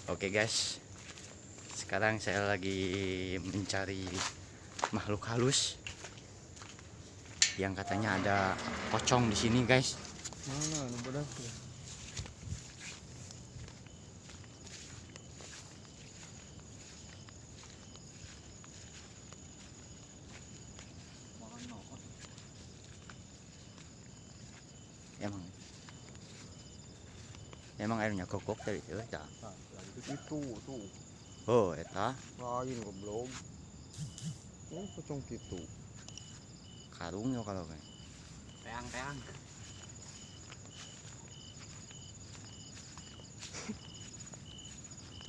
Oke guys, sekarang saya lagi mencari makhluk halus yang katanya ada pocong di sini guys. Mana bedak tuh? Emang airnya kokok tadi ya? Nah, itu tuh Oh, eta lain goblok. Oh, pocong gitu. karungnya kalau kayak. Teang.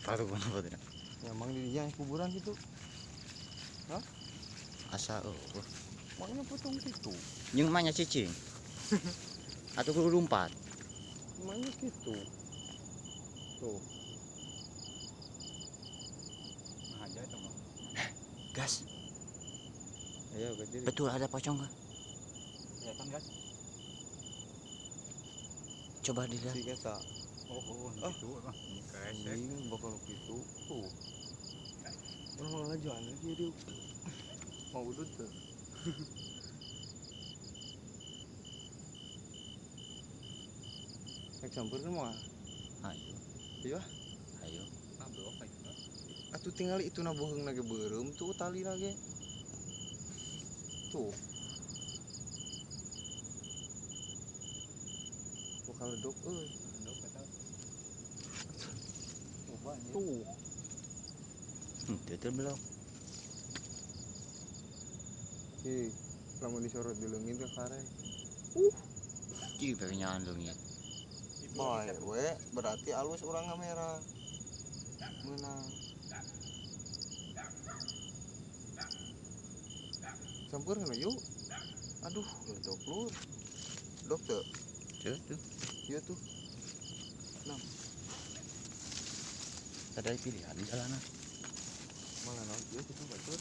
Karung apa tidak? Emang di yang kuburan gitu. Asa Makanya pocong gitu. jeung manya cicing. Atau kudu lompat. Makanya gitu. Tuh. Nah aja itu mah. Gas, Ayo gede. betul ada pocong nggak? Kelihatan guys. Coba dilihat. Si kata. Oh, itu mah. Ini kresek. Ini bakal gitu. Tuh. Orang aja lagi dia. Mau udut tuh. Ek campur kan mah. Ayo, Iya. ayo. Nah, blok aja. Atuh tinggal itu na boheung nage beureum tuh tali nage. Tuh. Bakal dok euy. Blok eta. Coba nih. Tuh. Itu belum. Ih, lamun disorot dileungin ke kare. Ih, pengen andungnya. Bae we, berarti alus urang kamera. Menang. Campur kan yuk. Aduh, ledok lur. Dok teu. Tuh. Iya tuh. Ada pilihan di jalanan. Mana naon ieu kitu batur.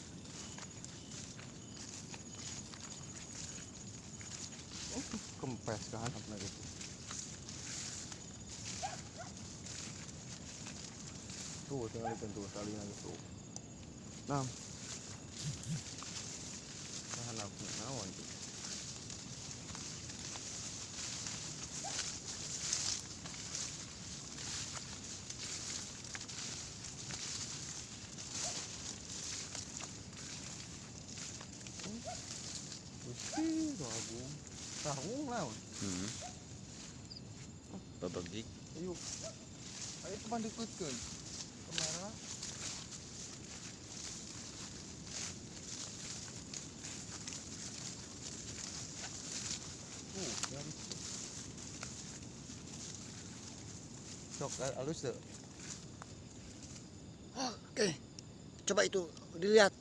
Oh, kempes kan apa gitu. Tuh, tinggal dibentuk tali lagi tuh. Nah. Bahan aku naon tuh. Wih, ragung. Ragung naon? Babagik. Ayo. Ayo teman dikeutkeun. Kamera. Dari sok alus tuh. Oke. Coba itu dilihat.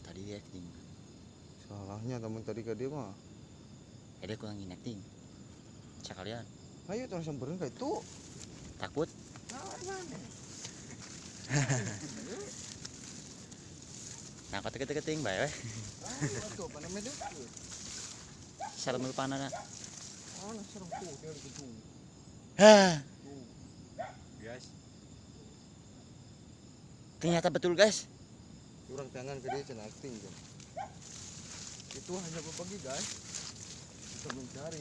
Tadi dia acting. Salahnya teman tadi ke dia mah. Dia kurang acting. Sekalian. Ayo terus samperin kayak itu. Takut. Nah, kau keting bae we. Tuh, apa namanya tuh? Sarem panana. Oh, serem tuh, dia di gedung. Hah, Tuh. Guys. ternyata betul guys. Kurang tangan ke dia cenah acting kan. Itu hanya berbagi guys. Kita mencari.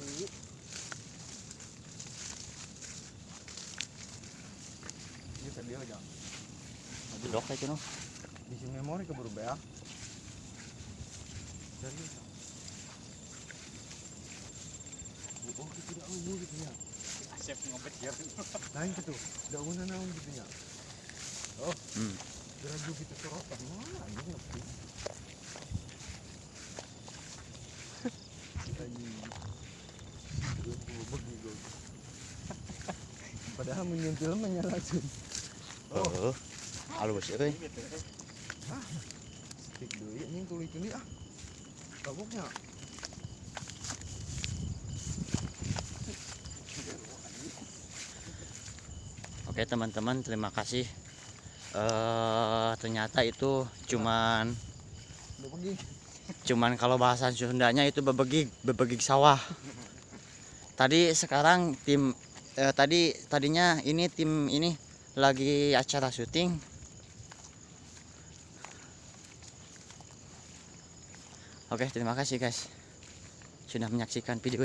Ini tadi aja. Bedok itu no. Di memori keburu beak. Serius. Oh, tidak ungu gitu ya. Asep ngopet ya. Lain gitu. Daunan naon gitu ya. Oh, Hmm. beraju gitu sorotan. Wah, ini ngerti. Begitu. Padahal menyentil menyalakan. Oh, halus euy. Stik deui anjing tuluy ini ah. Gabuknya. Oke teman-teman, terima kasih. Ternyata itu cuman kalau bahasa Sundanya itu bebegik sawah. Tadi sekarang tim tadinya ini tim ini lagi acara syuting. Oke, terima kasih guys sudah menyaksikan video